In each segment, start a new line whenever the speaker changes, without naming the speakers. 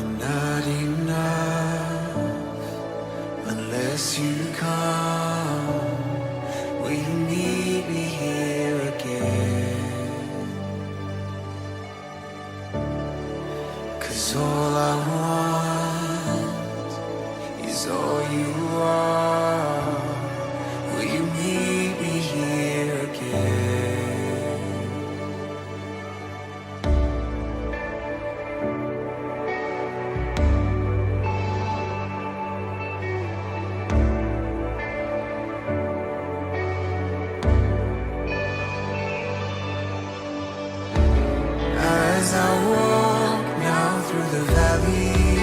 I'm not enough unless you come. Will you meet me here again? 'Cause all I want is all you are. Will you meet me here again? As I walk now through the valley,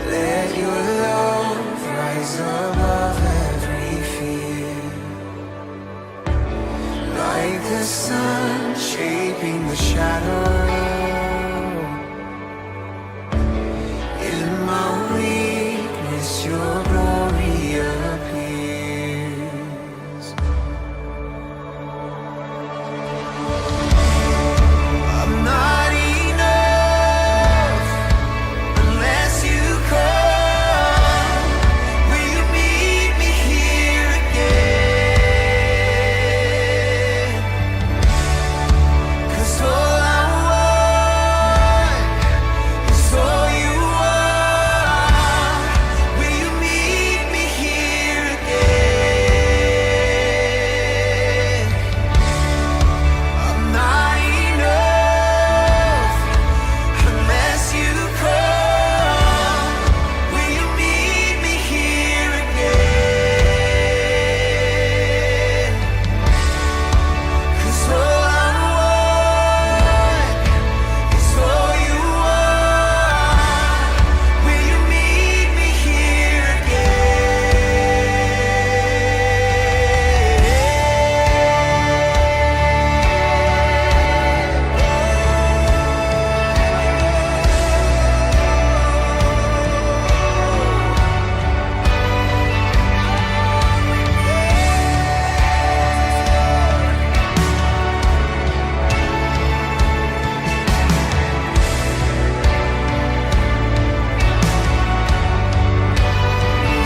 let your love rise above every fear. Like the sun shaping the shadow, in my weakness your glory appears. I'm not enough unless you come. Will you meet me here again? 'Cause all I want is all you are. Will you meet me here again? I'm not enough unless you come. Will you meet me here again? 'Cause all I want is all you are. Will you meet me here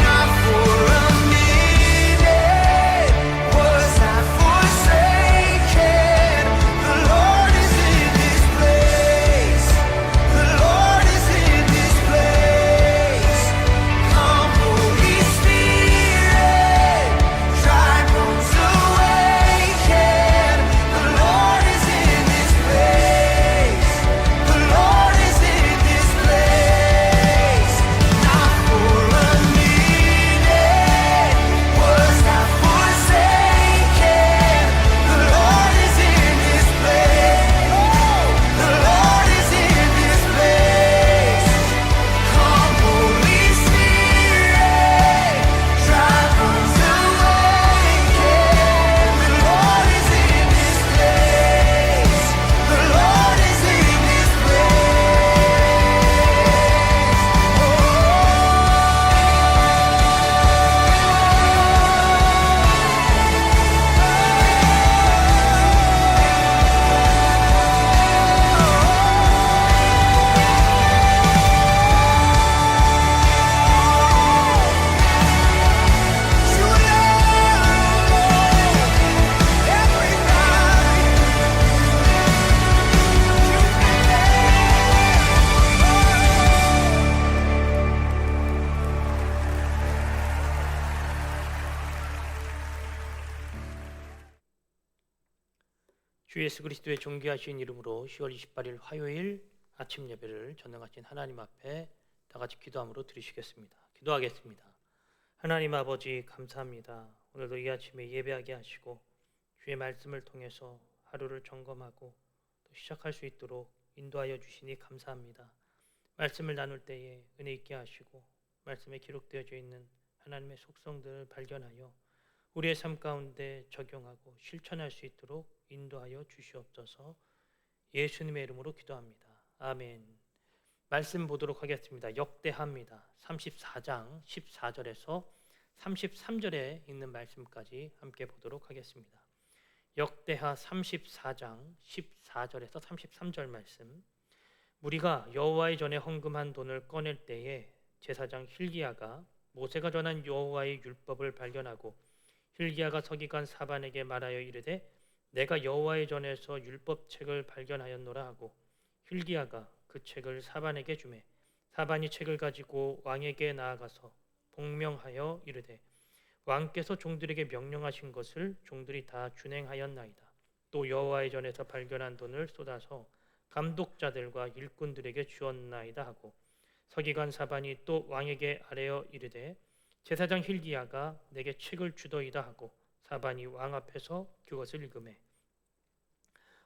Not for a minute was I forsaken. The Lord is in this place. The Lord is in this place. Come, Holy Spirit, dry bones awaken. The Lord is in this place. The Lord is in this place. Not for a minute was I forsaken. The Lord is in this place. The Lord is in this place. Come, Holy Spirit, dry bones awaken. The Lord is in this place. The Lord is in this
주 예수 그리스도의 존귀하신 이름으로 10월 28일 화요일 아침 예배를 전능하신 하나님 앞에 다 같이 기도함으로 드리시겠습니다. 기도하겠습니다. 하나님 아버지 감사합니다. 오늘도 이 아침에 예배하게 하시고 주의 말씀을 통해서 하루를 점검하고 또 시작할 수 있도록 인도하여 주시니 감사합니다. 말씀을 나눌 때에 은혜 있게 하시고 말씀에 기록되어져 있는 하나님의 속성들을 발견하여 우리의 삶 가운데 적용하고 실천할 수 있도록 인도하여 주시옵소서. 예수님의 이름으로 기도합니다. 아멘. 말씀 보도록 하겠습니다. 역대하입니다. 34장 14절에서 33절에 있는 말씀까지 함께 보도록 하겠습니다. 역대하 34장 14절에서 33절 말씀, 무리가 여호와의 전에 헌금한 돈을 꺼낼 때에 제사장 hil기야가 모세가 전한 여호와의 율법을 발견하고 hil기야가 서기관 사반에게 말하여 이르되 내가 여호와의 전에서 율법책을 발견하였노라 하고 hil기야가 그 책을 사반에게 주매 사반이 책을 가지고 왕에게 나아가서 복명하여 이르되 왕께서 종들에게 명령하신 것을 종들이 다 준행하였나이다. 또 여호와의 전에서 발견한 돈을 쏟아서 감독자들과 일꾼들에게 주었나이다 하고 서기관 사반이 또 왕에게 아뢰어 이르되 제사장 hil기야가 내게 책을 주더이다 하고 사반이 왕 앞에서 그것을 읽으매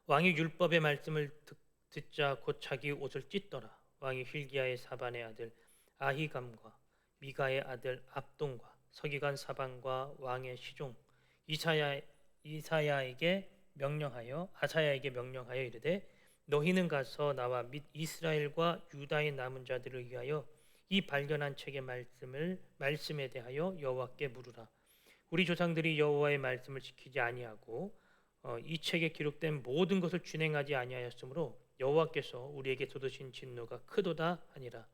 왕이 율법의 말씀을 듣자 곧 자기 옷을 찢더라. 왕이 hil기야의 사반의 아들 아히감과 미가의 아들 압돈과 서기관 사반과 왕의 시종 아사야에게 명령하여 이르되 너희는 가서 나와 및 이스라엘과 유다의 남은 자들을 위하여 이 발견한 책의 말씀에 대하여 여호와께 물으라. 우리 조상들이 여호와의 말씀을 지키지 아니하고 이 책에 기록된 모든 것을 준행하지 아니하였으므로 여호와께서 우리에게 쏟으신 진노가 크도다 하니라.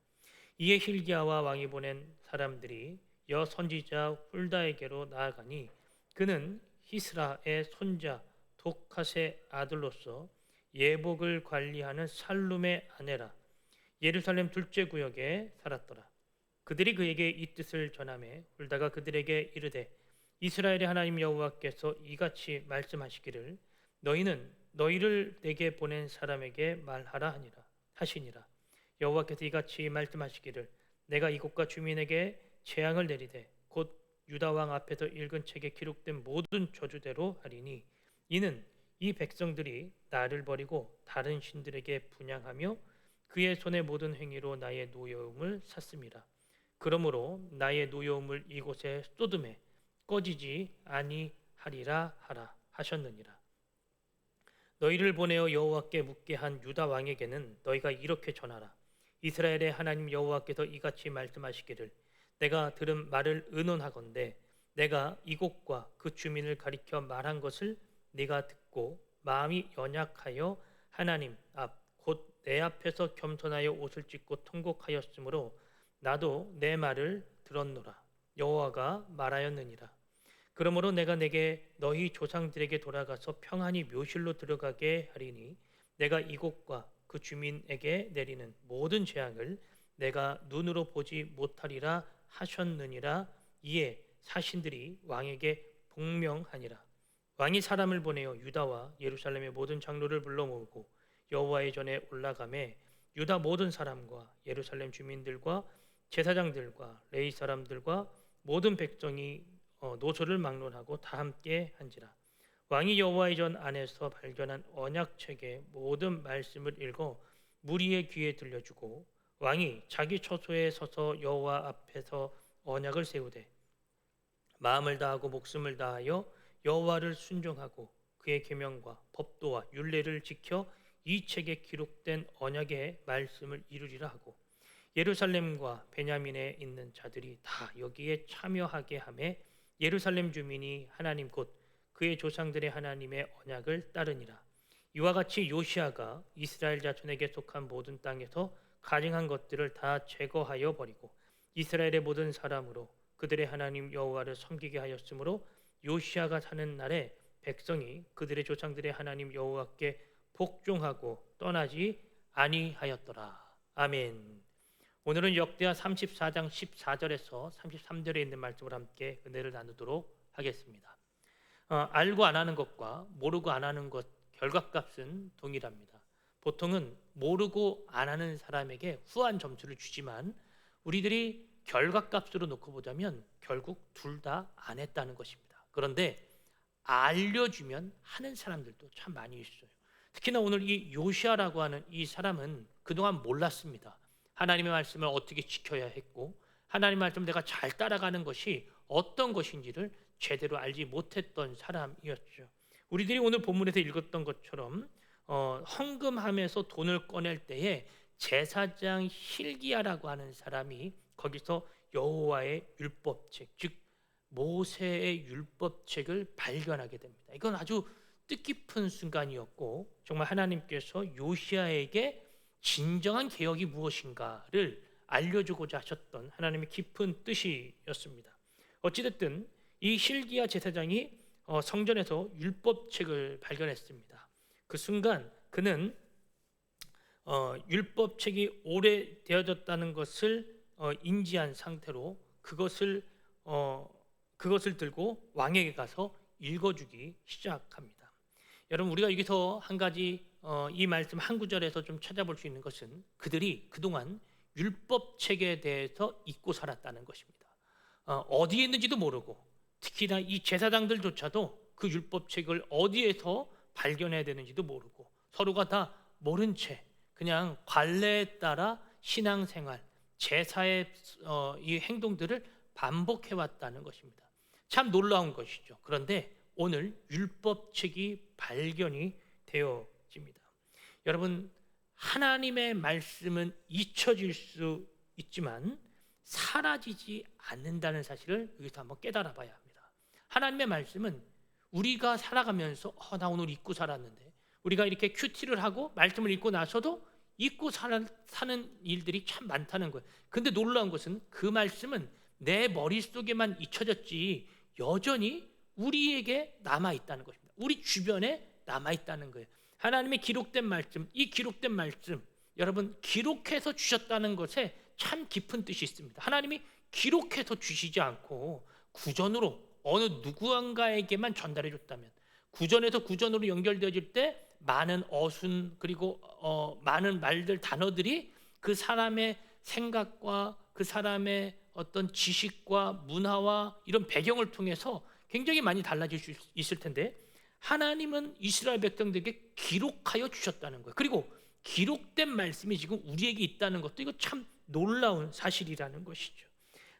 이에 hil기야와 왕이 보낸 사람들이 여 선지자 훌다에게로 나아가니 그는 히스라의 손자 독핫의 아들로서 예복을 관리하는 살룸의 아내라. 예루살렘 둘째 구역에 살았더라. 그들이 그에게 이 뜻을 전하매 훌다가 그들에게 이르되 이스라엘의 하나님 여호와께서 이같이 말씀하시기를 너희는 너희를 내게 보낸 사람에게 말하라 하시니라. 여호와께서 이같이 말씀하시기를 내가 이곳과 주민에게 재앙을 내리되 곧 유다 왕 앞에서 읽은 책에 기록된 모든 저주대로 하리니 이는 이 백성들이 나를 버리고 다른 신들에게 분향하며 그의 손의 모든 행위로 나의 노여움을 샀습니다. 그러므로 나의 노여움을 이곳에 쏟음에 꺼지지 아니하리라 하라 하셨느니라. 너희를 보내어 여호와께 묻게 한 유다 왕에게는 너희가 이렇게 전하라. 이스라엘의 하나님 여호와께서 이같이 말씀하시기를 내가 들은 말을 의논하건대 내가 이곳과 그 주민을 가리켜 말한 것을 네가 듣고 마음이 연약하여 하나님 앞 곧 내 앞에서 겸손하여 옷을 찢고 통곡하였으므로 나도 내 말을 들었노라. 여호와가 말하였느니라. 그러므로 내가 내게 너희 조상들에게 돌아가서 평안히 묘실로 들어가게 하리니 내가 이곳과 그 주민에게 내리는 모든 재앙을 내가 눈으로 보지 못하리라 하셨느니라. 이에 사신들이 왕에게 복명하니라. 왕이 사람을 보내어 유다와 예루살렘의 모든 장로를 불러 모으고 여호와의 전에 올라가매 유다 모든 사람과 예루살렘 주민들과 제사장들과 레위 사람들과 모든 백성이 노소를 막론하고 다 함께 한지라. 왕이 여호와의 전 안에서 발견한 언약책의 모든 말씀을 읽어 무리의 귀에 들려주고 왕이 자기 처소에 서서 여호와 앞에서 언약을 세우되 마음을 다하고 목숨을 다하여 여호와를 순종하고 그의 계명과 법도와 율례를 지켜 이 책에 기록된 언약의 말씀을 이루리라 하고 예루살렘과 베냐민에 있는 자들이 다 여기에 참여하게 하매 예루살렘 주민이 하나님 곧 그의 조상들의 하나님의 언약을 따르니라. 이와 같이 요시아가 이스라엘 자손에게 속한 모든 땅에서 가증한 것들을 다 제거하여 버리고 이스라엘의 모든 사람으로 그들의 하나님 여호와를 섬기게 하였으므로 요시아가 사는 날에 백성이 그들의 조상들의 하나님 여호와께 복종하고 떠나지 아니하였더라. 아멘. 오늘은 역대하 34장 14절에서 33절에 있는 말씀을 함께 은혜를 나누도록 하겠습니다. 알고 안 하는 것과 모르고 안 하는 것 결과값은 동일합니다. 보통은 모르고 안 하는 사람에게 후한 점수를 주지만 우리들이 결과값으로 놓고 보자면 결국 둘 다 안 했다는 것입니다. 그런데 알려주면 하는 사람들도 참 많이 있어요. 특히나 오늘 이 요시아라고 하는 이 사람은 그동안 몰랐습니다. 하나님의 말씀을 어떻게 지켜야 했고 하나님의 말씀을 내가 잘 따라가는 것이 어떤 것인지를 제대로 알지 못했던 사람이었죠. 우리들이 오늘 본문에서 읽었던 것처럼 헌금함에서 돈을 꺼낼 때에 제사장 hil기야라고 하는 사람이 거기서 여호와의 율법책, 즉 모세의 율법책을 발견하게 됩니다. 이건 아주 뜻깊은 순간이었고 정말 하나님께서 요시아에게 진정한 개혁이 무엇인가를 알려주고자 하셨던 하나님의 깊은 뜻이었습니다. 어찌됐든 이 hil기야 제사장이 성전에서 율법책을 발견했습니다. 그 순간 그는 율법책이 오래되어졌다는 것을 인지한 상태로 그것을 들고 왕에게 가서 읽어주기 시작합니다. 여러분, 우리가 여기서 한 가지 이 말씀 한 구절에서 좀 찾아볼 수 있는 것은 그들이 그동안 율법책에 대해서 잊고 살았다는 것입니다. 어디에 있는지도 모르고, 특히나 이 제사장들조차도 그 율법책을 어디에서 발견해야 되는지도 모르고 서로가 다 모른 채 그냥 관례에 따라 신앙생활, 제사의 이 행동들을 반복해 왔다는 것입니다. 참 놀라운 것이죠. 그런데 오늘 율법책이 발견이 되어집니다. 여러분, 하나님의 말씀은 잊혀질 수 있지만 사라지지 않는다는 사실을 여기서 한번 깨달아 봐야 합니다. 하나님의 말씀은 우리가 살아가면서 나 오늘 잊고 살았는데, 우리가 이렇게 큐티를 하고 말씀을 읽고 나서도 잊고 사는 일들이 참 많다는 거예요. 근데 놀라운 것은 그 말씀은 내 머릿속에만 잊혀졌지 여전히 우리에게 남아있다는 것입니다. 우리 주변에 남아있다는 거예요. 하나님의 기록된 말씀, 이 기록된 말씀, 여러분, 기록해서 주셨다는 것에 참 깊은 뜻이 있습니다. 하나님이 기록해서 주시지 않고 구전으로 어느 누구한가에게만 전달해 줬다면, 구전에서 구전으로 연결되어질 때 많은 어순 그리고 많은 말들, 단어들이 그 사람의 생각과 그 사람의 어떤 지식과 문화와 이런 배경을 통해서 굉장히 많이 달라질 수 있을 텐데, 하나님은 이스라엘 백성들에게 기록하여 주셨다는 거예요. 그리고 기록된 말씀이 지금 우리에게 있다는 것도 이거 참 놀라운 사실이라는 것이죠.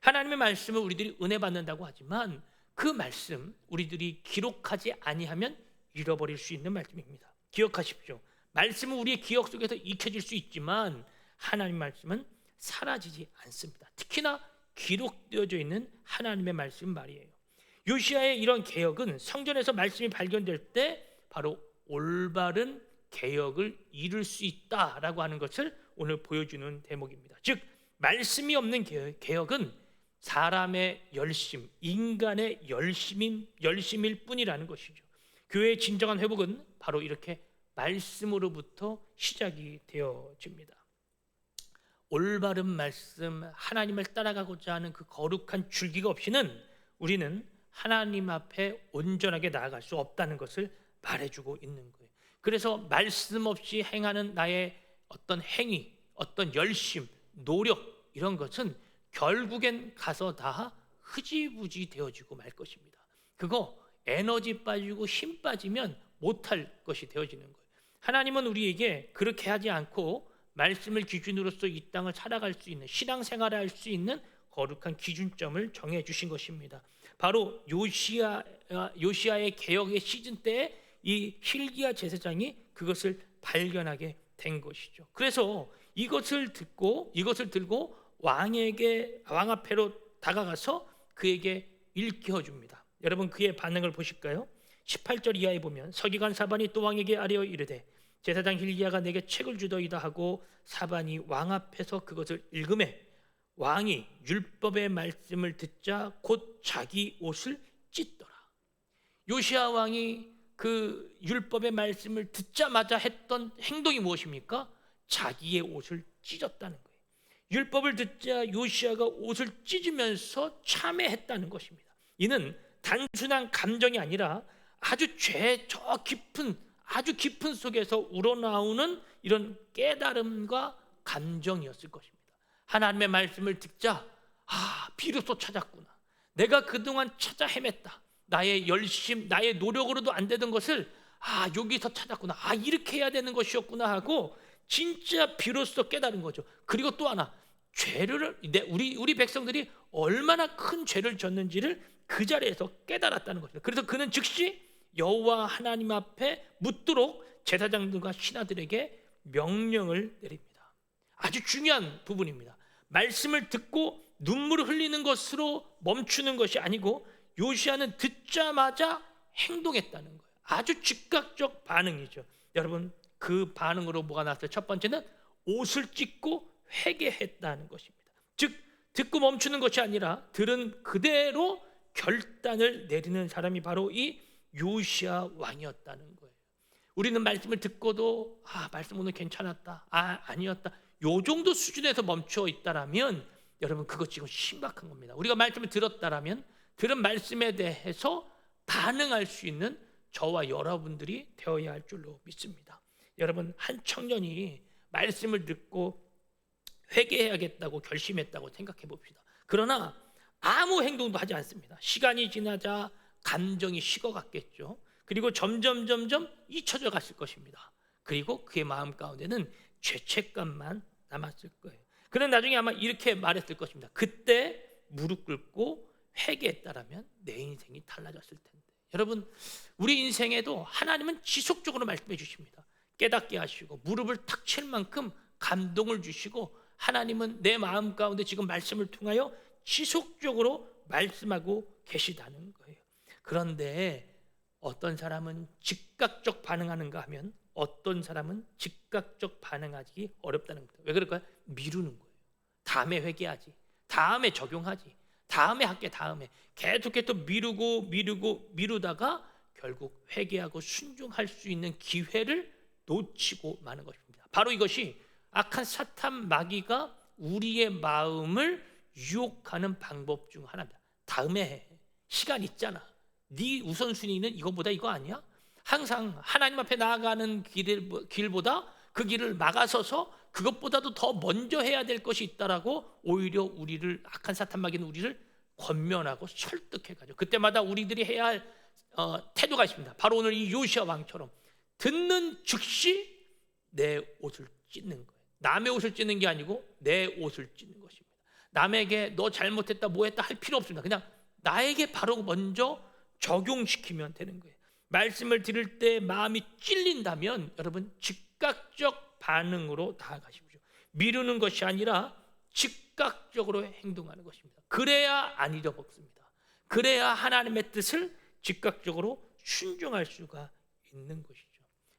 하나님의 말씀을 우리들이 은혜 받는다고 하지만 그 말씀 우리들이 기록하지 아니하면 잃어버릴 수 있는 말씀입니다. 기억하십시오. 말씀은 우리의 기억 속에서 익혀질 수 있지만 하나님 말씀은 사라지지 않습니다. 특히나 기록되어져 있는 하나님의 말씀 말이에요. 요시야의 이런 개혁은 성전에서 말씀이 발견될 때 바로 올바른 개혁을 이룰 수 있다라고 하는 것을 오늘 보여주는 대목입니다. 즉, 말씀이 없는 개혁은 사람의 열심, 인간의 열심일 뿐이라는 것이죠. 교회의 진정한 회복은 바로 이렇게 말씀으로부터 시작이 되어집니다. 올바른 말씀, 하나님을 따라가고자 하는 그 거룩한 줄기가 없이는 우리는 하나님 앞에 온전하게 나아갈 수 없다는 것을 말해주고 있는 거예요. 그래서 말씀 없이 행하는 나의 어떤 행위, 어떤 열심, 노력, 이런 것은 결국엔 가서 다 흐지부지 되어지고 말 것입니다. 그거 에너지 빠지고 힘 빠지면 못할 것이 되어지는 거예요. 하나님은 우리에게 그렇게 하지 않고 말씀을 기준으로서 이 땅을 살아갈 수 있는, 신앙생활을 할 수 있는 거룩한 기준점을 정해 주신 것입니다. 바로 요시야의 개혁의 시즌 때에 이 hil기야 제사장이 그것을 발견하게 된 것이죠. 그래서 이것을 들고 왕 앞에로 다가가서 그에게 일깨워 줍니다. 여러분, 그의 반응을 보실까요? 18절 이하에 보면 서기관 사반이 또 왕에게 아뢰어 이르되 제사장 hil기야가 내게 책을 주더이다 하고 사반이 왕 앞에서 그것을 읽음에 왕이 율법의 말씀을 듣자 곧 자기 옷을 찢더라. 요시야 왕이 그 율법의 말씀을 듣자마자 했던 행동이 무엇입니까? 자기의 옷을 찢었다는 거예요. 율법을 듣자 요시야가 옷을 찢으면서 참회했다는 것입니다. 이는 단순한 감정이 아니라 아주 아주 깊은 속에서 우러나오는 이런 깨달음과 감정이었을 것입니다. 하나님의 말씀을 듣자 비로소 찾았구나. 내가 그동안 찾아 헤맸다. 나의 열심, 나의 노력으로도 안 되던 것을 여기서 찾았구나. 이렇게 해야 되는 것이었구나 하고 진짜 비로소 깨달은 거죠. 그리고 또 하나, 우리 백성들이 얼마나 큰 죄를 졌는지를 그 자리에서 깨달았다는 것입니다. 그래서 그는 즉시 여호와 하나님 앞에 묻도록 제사장들과 신하들에게 명령을 내립니다. 아주 중요한 부분입니다. 말씀을 듣고 눈물을 흘리는 것으로 멈추는 것이 아니고 요시야는 듣자마자 행동했다는 거예요. 아주 즉각적 반응이죠. 여러분, 그 반응으로 뭐가 나왔어요? 첫 번째는 옷을 찢고 회개했다는 것입니다. 즉 듣고 멈추는 것이 아니라 들은 그대로 결단을 내리는 사람이 바로 이 요시야 왕이었다는 거예요. 우리는 말씀을 듣고도 말씀 오늘 괜찮았다, 아니었다, 요 정도 수준에서 멈춰 있다라면 여러분 그것 지금 심각한 겁니다. 우리가 말씀을 들었다라면 들은 말씀에 대해서 반응할 수 있는 저와 여러분들이 되어야 할 줄로 믿습니다. 여러분, 한 청년이 말씀을 듣고 회개해야겠다고 결심했다고 생각해 봅시다. 그러나 아무 행동도 하지 않습니다. 시간이 지나자 감정이 식어갔겠죠. 그리고 점점 잊혀져 갔을 것입니다. 그리고 그의 마음 가운데는 죄책감만 남았을 거예요. 그는 나중에 아마 이렇게 말했을 것입니다. 그때 무릎 꿇고 회개했다라면 내 인생이 달라졌을 텐데. 여러분, 우리 인생에도 하나님은 지속적으로 말씀해 주십니다. 깨닫게 하시고 무릎을 탁 칠 만큼 감동을 주시고, 하나님은 내 마음 가운데 지금 말씀을 통하여 지속적으로 말씀하고 계시다는 거예요. 그런데 어떤 사람은 즉각적 반응하는가 하면 어떤 사람은 즉각적 반응하기 어렵다는 거예요. 왜 그럴까요? 미루는 거예요. 다음에 회개하지, 다음에 적용하지, 다음에 할게, 다음에 계속해서 미루다가 결국 회개하고 순종할 수 있는 기회를 놓치고 마는 것입니다. 바로 이것이 악한 사탄 마귀가 우리의 마음을 유혹하는 방법 중 하나입니다. 다음에 해, 시간 있잖아, 네 우선순위는 이거보다 이거 아니야? 항상 하나님 앞에 나아가는 길보다 그 길을 막아서서 그것보다도 더 먼저 해야 될 것이 있다라고 오히려 우리를, 악한 사탄 마귀는 우리를 권면하고 설득해가지고 그때마다 우리들이 해야 할 태도가 있습니다. 바로 오늘 이 요시야 왕처럼 듣는 즉시 내 옷을 찢는 거예요. 남의 옷을 찢는 게 아니고 내 옷을 찢는 것입니다. 남에게 너 잘못했다, 뭐했다 할 필요 없습니다. 그냥 나에게 바로 먼저 적용시키면 되는 거예요. 말씀을 들을 때 마음이 찔린다면 여러분 즉각적 반응으로 나아가십시오. 미루는 것이 아니라 즉각적으로 행동하는 것입니다. 그래야 안 잊어먹습니다. 그래야 하나님의 뜻을 즉각적으로 순종할 수가 있는 것이죠.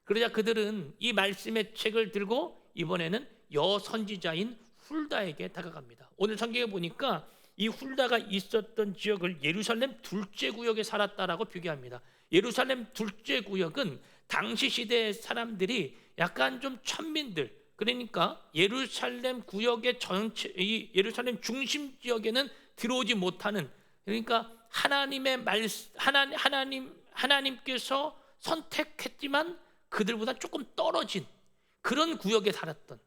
그러자 그들은 이 말씀의 책을 들고 이번에는 여선지자인 훌다에게 다가갑니다. 오늘 성경에 보니까 이 훌다가 있었던 지역을 예루살렘 둘째 구역에 살았다라고 표기합니다. 예루살렘 둘째 구역은 당시 시대의 사람들이 약간 좀 천민들, 그러니까 예루살렘 구역의 전체, 이 예루살렘 중심 지역에는 들어오지 못하는, 그러니까 하나님께서 선택했지만 그들보다 조금 떨어진 그런 구역에 살았던,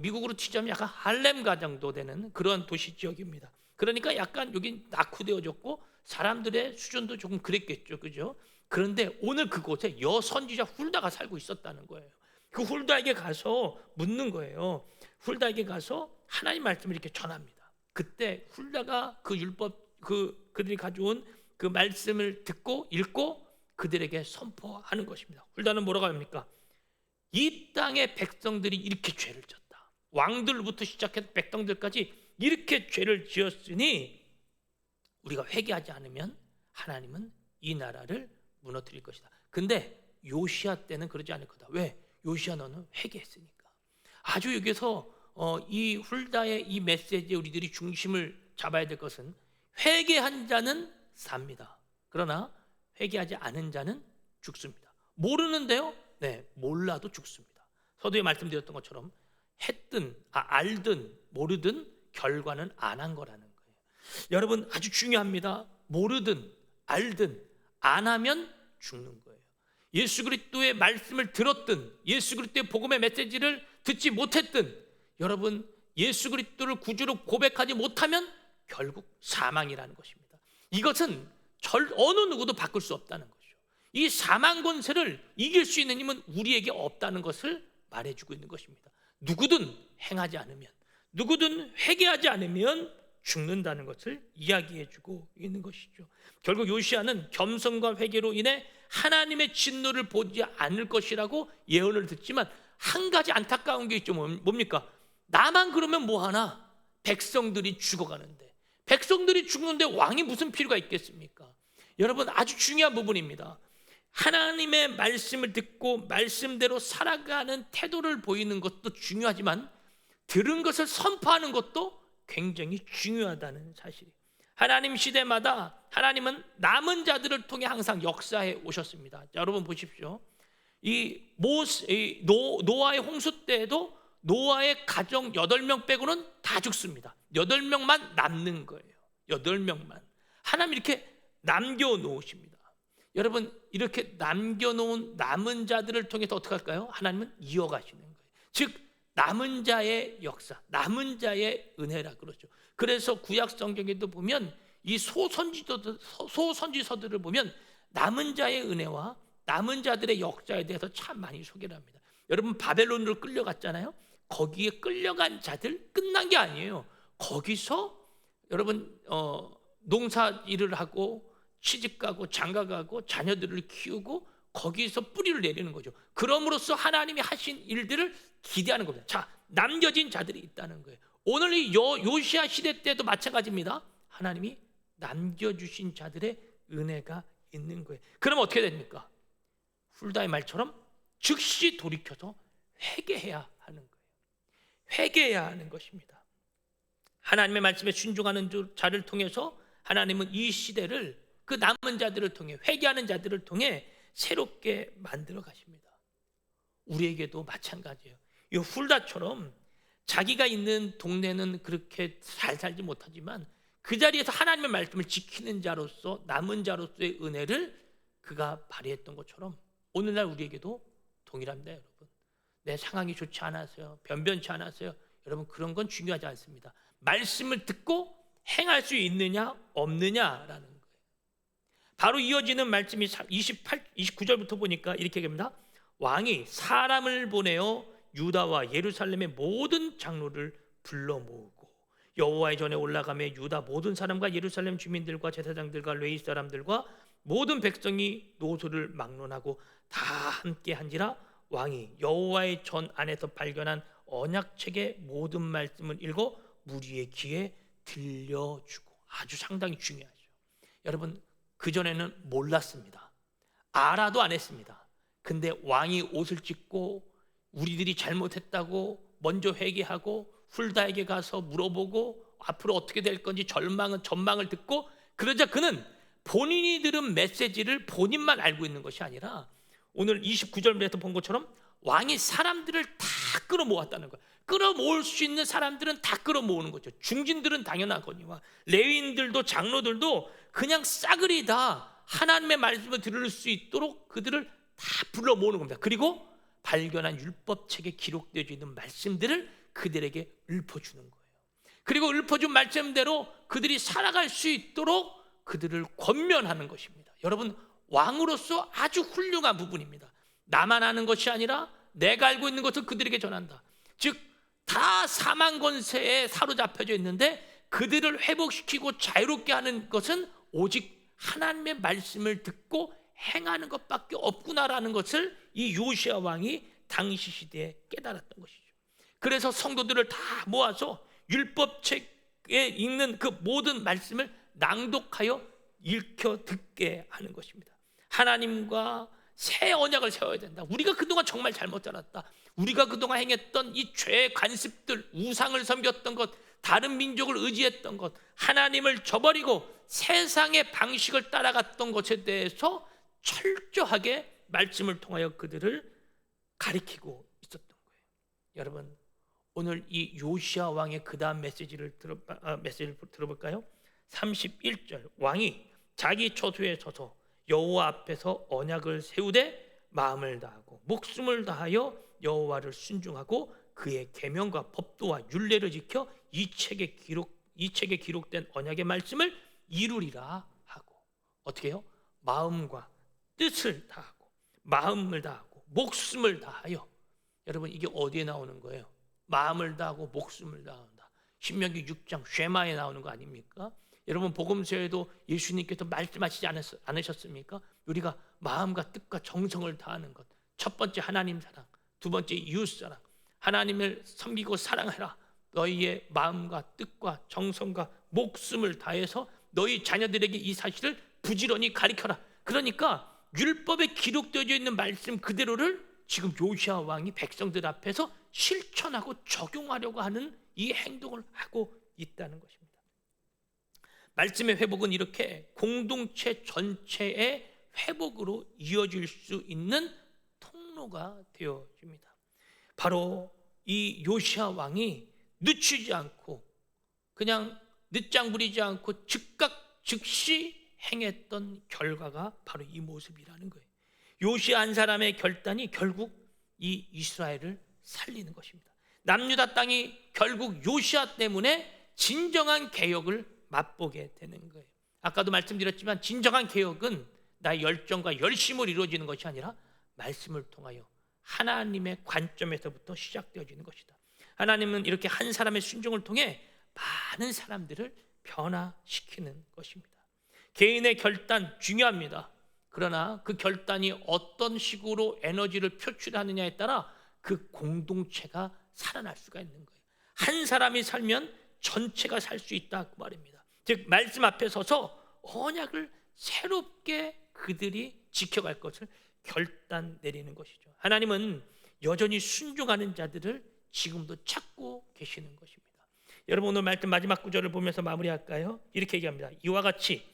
미국으로 치자면 약간 할렘가 정도 되는 그런 도시 지역입니다. 그러니까 약간 여기 낙후되어졌고 사람들의 수준도 조금 그랬겠죠, 그죠? 그런데 오늘 그곳에 여선지자 훌다가 살고 있었다는 거예요. 그 훌다에게 가서 묻는 거예요. 훌다에게 가서 하나님 말씀을 이렇게 전합니다. 그때 훌다가 그 율법, 그들이 가져온 그 말씀을 듣고 읽고 그들에게 선포하는 것입니다. 훌다는 뭐라고 합니까? 이 땅의 백성들이 이렇게 죄를 졌다. 왕들부터 시작해서 백성들까지 이렇게 죄를 지었으니 우리가 회개하지 않으면 하나님은 이 나라를 무너뜨릴 것이다. 근데 요시야 때는 그러지 않을 거다. 왜? 요시야 너는 회개했으니까. 아주 여기서 이 훌다의 이 메시지에 우리들이 중심을 잡아야 될 것은 회개한 자는 삽니다. 그러나 회개하지 않은 자는 죽습니다. 모르는데요? 네, 몰라도 죽습니다. 서두에 말씀드렸던 것처럼 알든 모르든 결과는 안 한 거라는 거예요. 여러분 아주 중요합니다. 모르든 알든 안 하면 죽는 거예요. 예수 그리스도의 말씀을 들었든 예수 그리스도의 복음의 메시지를 듣지 못했든 여러분 예수 그리스도를 구주로 고백하지 못하면 결국 사망이라는 것입니다. 이것은 어느 누구도 바꿀 수 없다는 거죠. 이 사망 권세를 이길 수 있는 힘은 우리에게 없다는 것을 말해주고 있는 것입니다. 누구든 행하지 않으면, 누구든 회개하지 않으면 죽는다는 것을 이야기해주고 있는 것이죠. 결국 요시야는 겸손과 회개로 인해 하나님의 진노를 보지 않을 것이라고 예언을 듣지만 한 가지 안타까운 게 있죠. 뭡니까? 나만 그러면 뭐하나? 백성들이 죽어가는데, 백성들이 죽는데 왕이 무슨 필요가 있겠습니까? 여러분 아주 중요한 부분입니다. 하나님의 말씀을 듣고 말씀대로 살아가는 태도를 보이는 것도 중요하지만 들은 것을 선포하는 것도 굉장히 중요하다는 사실이에요. 하나님 시대마다 하나님은 남은 자들을 통해 항상 역사해 오셨습니다. 자, 여러분 보십시오. 노아의 홍수 때에도 노아의 가정 8명 빼고는 다 죽습니다. 8명만 남는 거예요. 8명만. 하나님 이렇게 남겨놓으십니다. 여러분, 이렇게 남겨놓은 남은 자들을 통해서 어떻게 할까요? 하나님은 이어가시는 거예요. 즉 남은 자의 역사, 남은 자의 은혜라 그러죠. 그래서 구약 성경에도 보면 이 소선지서들을 보면 남은 자의 은혜와 남은 자들의 역사에 대해서 참 많이 소개를 합니다. 여러분, 바벨론으로 끌려갔잖아요. 거기에 끌려간 자들 끝난 게 아니에요. 거기서 여러분 농사 일을 하고 시집가고 장가가고 자녀들을 키우고 거기서 뿌리를 내리는 거죠. 그럼으로써 하나님이 하신 일들을 기대하는 겁니다. 자, 남겨진 자들이 있다는 거예요. 오늘 이 요시야 시대 때도 마찬가지입니다. 하나님이 남겨주신 자들의 은혜가 있는 거예요. 그럼 어떻게 됩니까? 훌다의 말처럼 즉시 돌이켜서 회개해야 하는 거예요. 회개해야 하는 것입니다. 하나님의 말씀에 순종하는 자를 통해서 하나님은 이 시대를 그 남은 자들을 통해 회개하는 자들을 통해 새롭게 만들어 가십니다. 우리에게도 마찬가지예요. 이 훌다처럼 자기가 있는 동네는 그렇게 잘 살지 못하지만 그 자리에서 하나님의 말씀을 지키는 자로서 남은 자로서의 은혜를 그가 발휘했던 것처럼 오늘날 우리에게도 동일합니다. 여러분, 내 상황이 좋지 않아서요, 변변치 않아서요, 여러분 그런 건 중요하지 않습니다. 말씀을 듣고 행할 수 있느냐 없느냐라는 거예요. 바로 이어지는 말씀이 29절부터 보니까 이렇게 얘기합니다. 왕이 사람을 보내어 유다와 예루살렘의 모든 장로를 불러 모으고 여호와의 전에 올라가며 유다 모든 사람과 예루살렘 주민들과 제사장들과 레위 사람들과 모든 백성이 노소를 막론하고 다 함께 한지라 왕이 여호와의 전 안에서 발견한 언약책의 모든 말씀을 읽어 무리의 귀에 들려주고. 아주 상당히 중요하죠. 여러분, 그전에는 몰랐습니다. 알아도 안 했습니다. 근데 왕이 옷을 찢고 우리들이 잘못했다고 먼저 회개하고 훌다에게 가서 물어보고 앞으로 어떻게 될 건지 전망을 듣고, 그러자 그는 본인이 들은 메시지를 본인만 알고 있는 것이 아니라 오늘 29절에서 본 것처럼 왕이 사람들을 다 끌어모았다는 거예요. 끌어모을 수 있는 사람들은 다 끌어모으는 거죠. 중진들은 당연하거니와 레위인들도 장로들도 그냥 싸그리 다 하나님의 말씀을 들을 수 있도록 그들을 다 불러 모으는 겁니다. 그리고 발견한 율법책에 기록되어 있는 말씀들을 그들에게 읊어주는 거예요. 그리고 읊어준 말씀대로 그들이 살아갈 수 있도록 그들을 권면하는 것입니다. 여러분, 왕으로서 아주 훌륭한 부분입니다. 나만 아는 것이 아니라 내가 알고 있는 것을 그들에게 전한다. 즉, 다 사망 권세에 사로잡혀져 있는데 그들을 회복시키고 자유롭게 하는 것은 오직 하나님의 말씀을 듣고 행하는 것밖에 없구나라는 것을 이 요시야 왕이 당시 시대에 깨달았던 것이죠. 그래서 성도들을 다 모아서 율법책에 읽는 그 모든 말씀을 낭독하여 읽혀 듣게 하는 것입니다. 하나님과 새 언약을 세워야 된다. 우리가 그동안 정말 잘못 살았다. 우리가 그동안 행했던 이 죄의 관습들, 우상을 섬겼던 것, 다른 민족을 의지했던 것, 하나님을 저버리고 세상의 방식을 따라갔던 것에 대해서 철저하게 말씀을 통하여 그들을 가리키고 있었던 거예요. 여러분, 오늘 이 요시야 왕의 그 다음 메시지를 들어볼까요? 31절, 왕이 자기 처소에 서서 여호와 앞에서 언약을 세우되 마음을 다하고 목숨을 다하여 여호와를 순종하고 그의 계명과 법도와 율례를 지켜 이 책에 기록된 언약의 말씀을 이루리라 하고. 어떻게 해요? 마음과 뜻을 다하고 마음을 다하고 목숨을 다하여. 여러분, 이게 어디에 나오는 거예요? 마음을 다하고 목숨을 다한다. 신명기 6장 쉐마에 나오는 거 아닙니까? 여러분, 복음서에도 예수님께서 말씀하시지 않으셨습니까? 우리가 마음과 뜻과 정성을 다하는 것. 첫 번째 하나님 사랑, 두 번째 이웃 사랑. 하나님을 섬기고 사랑해라. 너희의 마음과 뜻과 정성과 목숨을 다해서 너희 자녀들에게 이 사실을 부지런히 가르쳐라. 그러니까 율법에 기록되어져 있는 말씀 그대로를 지금 요시야 왕이 백성들 앞에서 실천하고 적용하려고 하는 이 행동을 하고 있다는 것입니다. 말씀의 회복은 이렇게 공동체 전체의 회복으로 이어질 수 있는 통로가 되어집니다. 바로 이 요시야 왕이 늦추지 않고 그냥 늦장 부리지 않고 즉각 즉시 행했던 결과가 바로 이 모습이라는 거예요. 요시야 한 사람의 결단이 결국 이 이스라엘을 살리는 것입니다. 남유다 땅이 결국 요시야 때문에 진정한 개혁을 맛보게 되는 거예요. 아까도 말씀드렸지만 진정한 개혁은 나의 열정과 열심으로 이루어지는 것이 아니라 말씀을 통하여 하나님의 관점에서부터 시작되어지는 것이다. 하나님은 이렇게 한 사람의 순종을 통해 많은 사람들을 변화시키는 것입니다. 개인의 결단 중요합니다. 그러나 그 결단이 어떤 식으로 에너지를 표출하느냐에 따라 그 공동체가 살아날 수가 있는 거예요. 한 사람이 살면 전체가 살 수 있다 그 말입니다. 즉 말씀 앞에 서서 언약을 새롭게 그들이 지켜갈 것을 결단 내리는 것이죠. 하나님은 여전히 순종하는 자들을 지금도 찾고 계시는 것입니다. 여러분 오늘 말씀 마지막 구절을 보면서 마무리할까요? 이렇게 얘기합니다. 이와 같이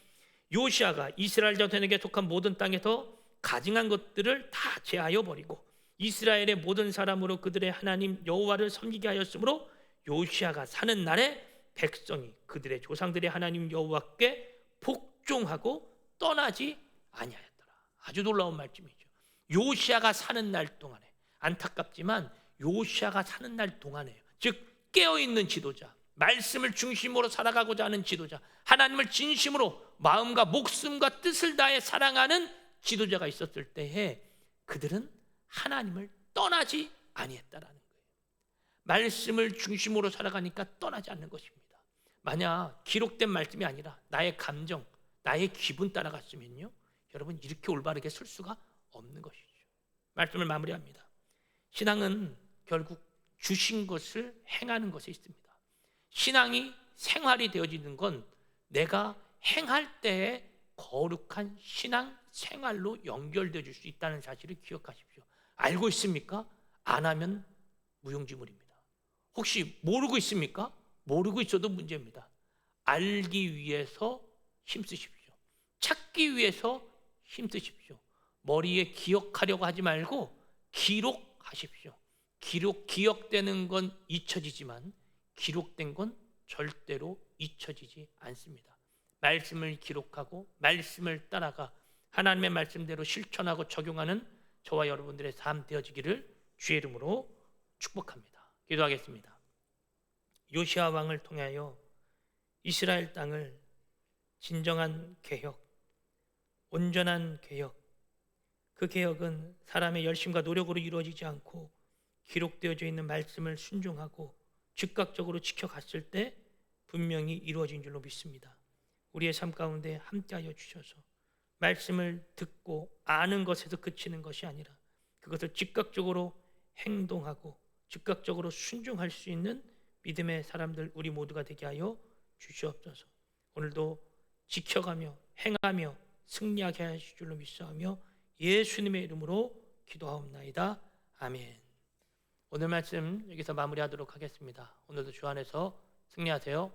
요시야가 이스라엘 자손에게 속한 모든 땅에서 가증한 것들을 다 제하여 버리고 이스라엘의 모든 사람으로 그들의 하나님 여호와를 섬기게 하였으므로 요시야가 사는 날에 백성이 그들의 조상들의 하나님 여호와께 복종하고 떠나지 아니하였더라. 아주 놀라운 말씀이죠. 요시야가 사는 날 동안에, 안타깝지만 요시야가 사는 날 동안에, 즉 깨어있는 지도자, 말씀을 중심으로 살아가고자 하는 지도자, 하나님을 진심으로 마음과 목숨과 뜻을 다해 사랑하는 지도자가 있었을 때에 그들은 하나님을 떠나지 아니했다라는 거예요. 말씀을 중심으로 살아가니까 떠나지 않는 것입니다. 만약 기록된 말씀이 아니라 나의 감정, 나의 기분 따라갔으면요, 여러분 이렇게 올바르게 설 수가 없는 것이죠. 말씀을 마무리합니다. 신앙은 결국 주신 것을 행하는 것에 있습니다. 신앙이 생활이 되어지는 건 내가 행할 때에 거룩한 신앙 생활로 연결되어 수 있다는 사실을 기억하십시오. 알고 있습니까? 안 하면 무용지물입니다. 혹시 모르고 있습니까? 모르고 있어도 문제입니다. 알기 위해서 힘쓰십시오. 찾기 위해서 힘쓰십시오. 머리에 기억하려고 하지 말고 기록하십시오. 기억되는 건 잊혀지지만 기록된 건 절대로 잊혀지지 않습니다. 말씀을 기록하고 말씀을 따라가 하나님의 말씀대로 실천하고 적용하는 저와 여러분들의 삶 되어지기를 주의 이름으로 축복합니다. 기도하겠습니다. 요시야 왕을 통하여 이스라엘 땅을 진정한 개혁, 온전한 개혁, 그 개혁은 사람의 열심과 노력으로 이루어지지 않고 기록되어져 있는 말씀을 순종하고 즉각적으로 지켜갔을 때 분명히 이루어진 줄로 믿습니다. 우리의 삶 가운데 함께하여 주셔서 말씀을 듣고 아는 것에서 그치는 것이 아니라 그것을 즉각적으로 행동하고 즉각적으로 순종할 수 있는 믿음의 사람들 우리 모두가 되게 하여 주시옵소서. 오늘도 지켜가며 행하며 승리하게 하실 줄로 믿사오며 예수님의 이름으로 기도하옵나이다. 아멘. 오늘 말씀 여기서 마무리하도록 하겠습니다. 오늘도 주 안에서 승리하세요.